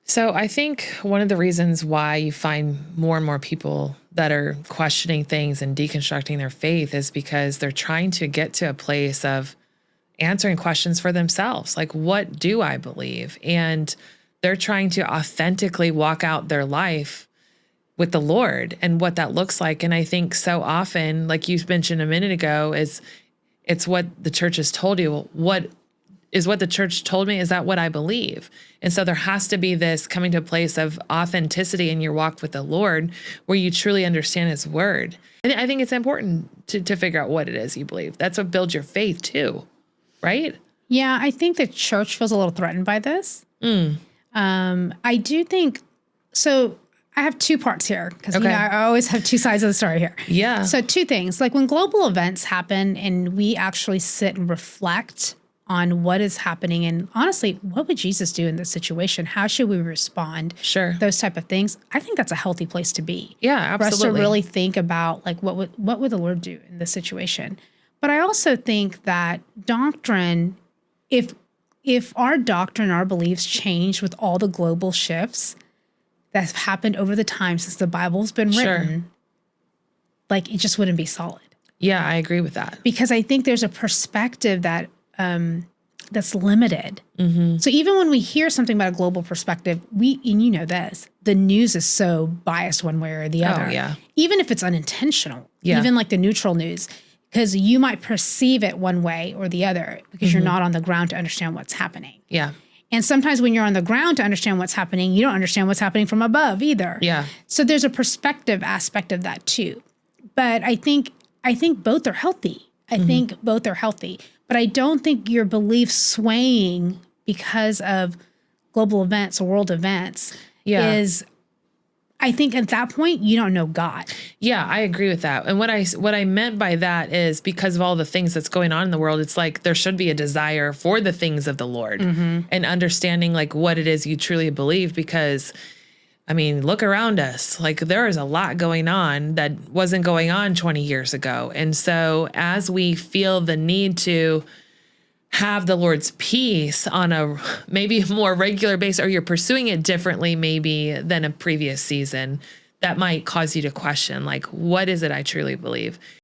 So I think one of the reasons why you find more and more people that are questioning things and deconstructing their faith is because they're trying to get to a place of answering questions for themselves. Like, what do I believe? And they're trying to authentically walk out their life with the Lord and what that looks like. And I think so often, like you mentioned a minute ago, is it's what the church has told you. Well, what is what the church told me? Is that what I believe? And so there has to be this coming to a place of authenticity in your walk with the Lord where you truly understand his word. And I think it's important to figure out what it is you believe. That's what builds your faith too, right? Yeah, I think the church feels a little threatened by this. I do think, so I have two parts here because I always have two sides of the story here. Yeah. So two things, like when global events happen and we actually sit and reflect on what is happening and honestly, what would Jesus do in this situation? How should we respond? Sure. Those type of things. I think that's a healthy place to be. Yeah, absolutely. For us to really think about like what would the Lord do in this situation? But I also think that doctrine, if our doctrine, our beliefs change with all the global shifts that have happened over the time since the Bible's been written, like it just wouldn't be solid. Yeah, I agree with that. Because I think there's a perspective that that's limited. So even when we hear something about a global perspective, and you know this, the news is so biased one way or the other. Oh, yeah. Even if it's unintentional, Yeah. even like the neutral news, because you might perceive it one way or the other because you're not on the ground to understand what's happening. Yeah. And sometimes when you're on the ground to understand what's happening, you don't understand what's happening from above either. Yeah. So there's a perspective aspect of that too. But I think both are healthy. I think both are healthy. But I don't think your belief swaying because of global events or world events is, I think at that point, you don't know God. Yeah, I agree with that. And what I meant by that is because of all the things that's going on in the world, it's like there should be a desire for the things of the Lord and understanding like what it is you truly believe. Because, I mean, look around us. Like there is a lot going on that wasn't going on 20 years ago. And so as we feel the need to have the Lord's peace on a maybe more regular basis, or you're pursuing it differently maybe than a previous season, that might cause you to question, like, what is it I truly believe?